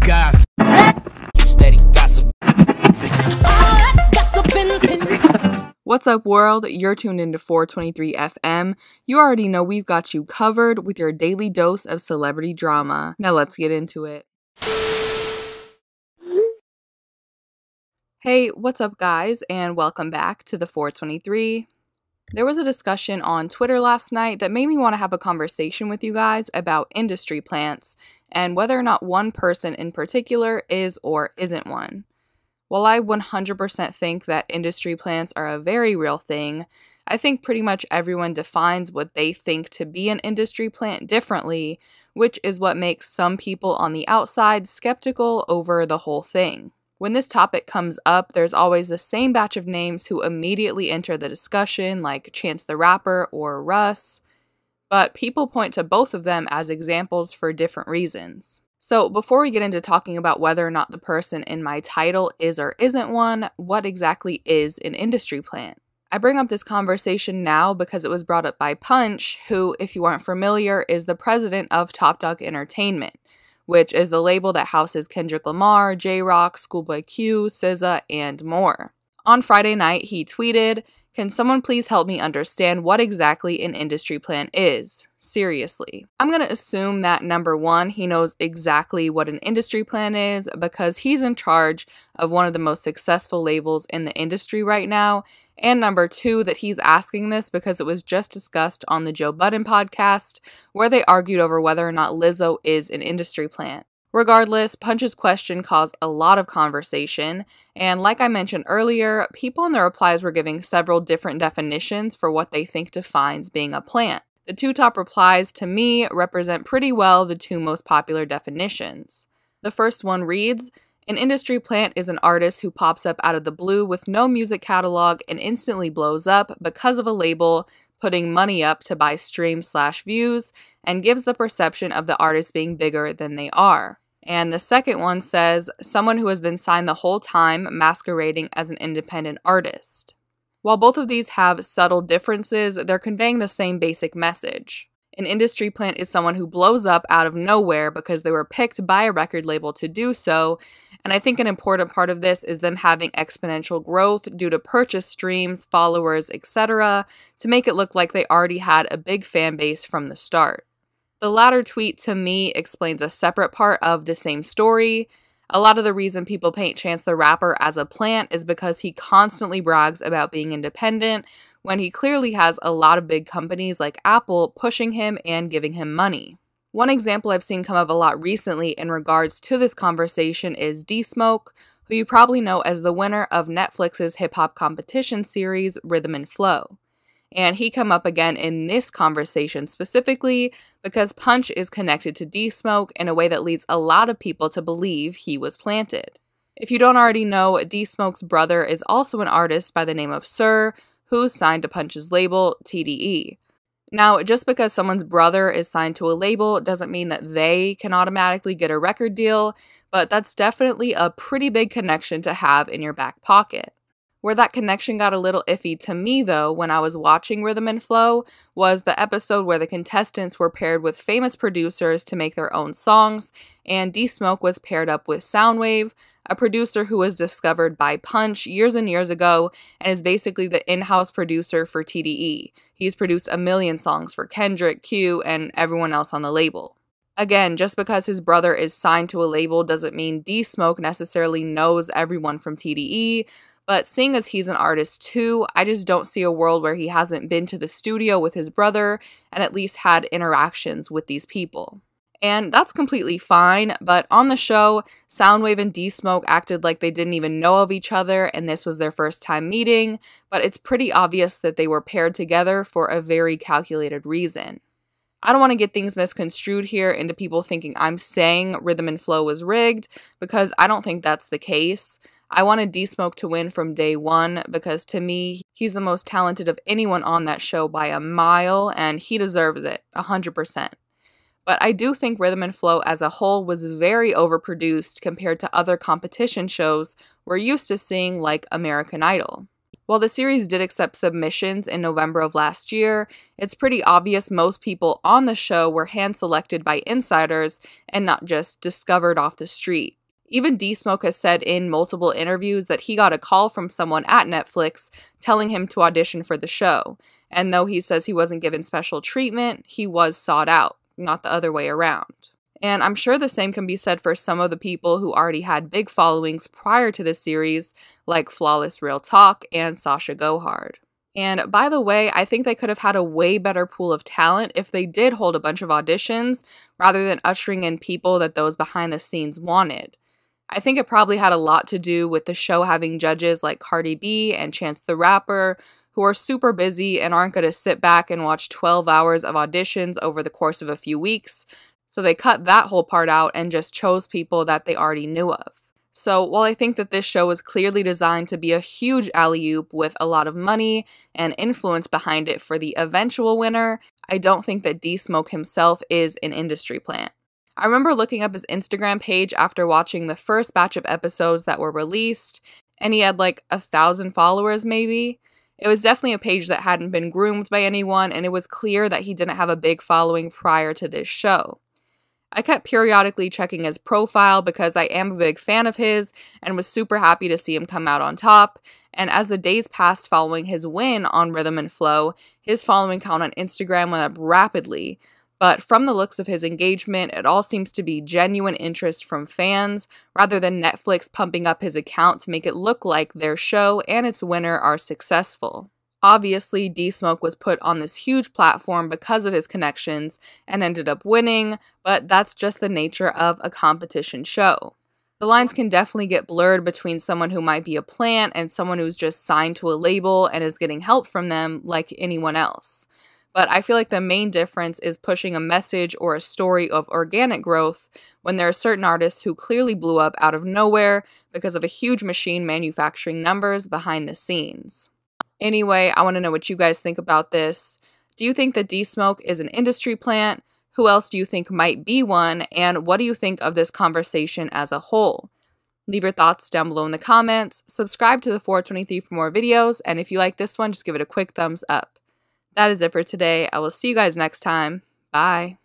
gossip. Steady gossip. What's up, world? You're tuned into 423 FM. You already know we've got you covered with your daily dose of celebrity drama. Now let's get into it. Hey, what's up, guys, and welcome back to the 423. There was a discussion on Twitter last night that made me want to have a conversation with you guys about industry plants and whether or not one person in particular is or isn't one. While I 100% think that industry plants are a very real thing, I think pretty much everyone defines what they think to be an industry plant differently, which is what makes some people on the outside skeptical over the whole thing. When this topic comes up, there's always the same batch of names who immediately enter the discussion, like Chance the Rapper or Russ, but people point to both of them as examples for different reasons. So before we get into talking about whether or not the person in my title is or isn't one, what exactly is an industry plant? I bring up this conversation now because it was brought up by Punch, who, if you aren't familiar, is the president of Top Dog Entertainment, which is the label that houses Kendrick Lamar, J-Rock, Schoolboy Q, SZA, and more. On Friday night, he tweeted, "Can someone please help me understand what exactly an industry plant is? Seriously." I'm gonna assume that number one, he knows exactly what an industry plant is because he's in charge of one of the most successful labels in the industry right now, and number two, that he's asking this because it was just discussed on the Joe Budden podcast where they argued over whether or not Lizzo is an industry plant. Regardless, Punch's question caused a lot of conversation, and like I mentioned earlier, people in the replies were giving several different definitions for what they think defines being a plant. The two top replies, to me, represent pretty well the two most popular definitions. The first one reads, "An industry plant is an artist who pops up out of the blue with no music catalog and instantly blows up because of a label putting money up to buy streams/views and gives the perception of the artist being bigger than they are." And the second one says, "Someone who has been signed the whole time masquerading as an independent artist." While both of these have subtle differences, they're conveying the same basic message. An industry plant is someone who blows up out of nowhere because they were picked by a record label to do so, and I think an important part of this is them having exponential growth due to purchase streams, followers, etc., to make it look like they already had a big fan base from the start. The latter tweet, to me, explains a separate part of the same story. A lot of the reason people paint Chance the Rapper as a plant is because he constantly brags about being independent when he clearly has a lot of big companies like Apple pushing him and giving him money. One example I've seen come up a lot recently in regards to this conversation is D-Smoke, who you probably know as the winner of Netflix's hip-hop competition series Rhythm and Flow. And he come up again in this conversation specifically because Punch is connected to D-Smoke in a way that leads a lot of people to believe he was planted. If you don't already know, D-Smoke's brother is also an artist by the name of Sir, who's signed to Punch's label, TDE. Now, just because someone's brother is signed to a label doesn't mean that they can automatically get a record deal, but that's definitely a pretty big connection to have in your back pocket. Where that connection got a little iffy to me, though, when I was watching Rhythm and Flow, was the episode where the contestants were paired with famous producers to make their own songs, and D-Smoke was paired up with Soundwave, a producer who was discovered by Punch years and years ago, and is basically the in-house producer for TDE. He's produced a million songs for Kendrick, Q, and everyone else on the label. Again, just because his brother is signed to a label doesn't mean D-Smoke necessarily knows everyone from TDE, but seeing as he's an artist too, I just don't see a world where he hasn't been to the studio with his brother and at least had interactions with these people. And that's completely fine, but on the show, Soundwave and D-Smoke acted like they didn't even know of each other and this was their first time meeting, but it's pretty obvious that they were paired together for a very calculated reason. I don't want to get things misconstrued here into people thinking I'm saying Rhythm and Flow was rigged, because I don't think that's the case. I wanted D-Smoke to win from day one because to me, he's the most talented of anyone on that show by a mile, and he deserves it, 100%. But I do think Rhythm and Flow as a whole was very overproduced compared to other competition shows we're used to seeing like American Idol. While the series did accept submissions in November of last year, it's pretty obvious most people on the show were hand-selected by insiders and not just discovered off the street. Even D-Smoke has said in multiple interviews that he got a call from someone at Netflix telling him to audition for the show, and though he says he wasn't given special treatment, he was sought out, not the other way around. And I'm sure the same can be said for some of the people who already had big followings prior to this series, like Flawless Real Talk and Sasha Gohard. And by the way, I think they could have had a way better pool of talent if they did hold a bunch of auditions, rather than ushering in people that those behind the scenes wanted. I think it probably had a lot to do with the show having judges like Cardi B and Chance the Rapper, who are super busy and aren't going to sit back and watch 12 hours of auditions over the course of a few weeks, so they cut that whole part out and just chose people that they already knew of. So while I think that this show is clearly designed to be a huge alley-oop with a lot of money and influence behind it for the eventual winner, I don't think that D-Smoke himself is an industry plant. I remember looking up his Instagram page after watching the first batch of episodes that were released, and he had like 1,000 followers maybe. It was definitely a page that hadn't been groomed by anyone, and it was clear that he didn't have a big following prior to this show. I kept periodically checking his profile because I am a big fan of his and was super happy to see him come out on top, and as the days passed following his win on Rhythm and Flow, his following count on Instagram went up rapidly. But from the looks of his engagement, it all seems to be genuine interest from fans, rather than Netflix pumping up his account to make it look like their show and its winner are successful. Obviously, D-Smoke was put on this huge platform because of his connections and ended up winning, but that's just the nature of a competition show. The lines can definitely get blurred between someone who might be a plant and someone who's just signed to a label and is getting help from them like anyone else. But I feel like the main difference is pushing a message or a story of organic growth when there are certain artists who clearly blew up out of nowhere because of a huge machine manufacturing numbers behind the scenes. Anyway, I want to know what you guys think about this. Do you think that D-Smoke is an industry plant? Who else do you think might be one? And what do you think of this conversation as a whole? Leave your thoughts down below in the comments. Subscribe to the 423 for more videos. And if you like this one, just give it a quick thumbs up. That is it for today. I will see you guys next time. Bye.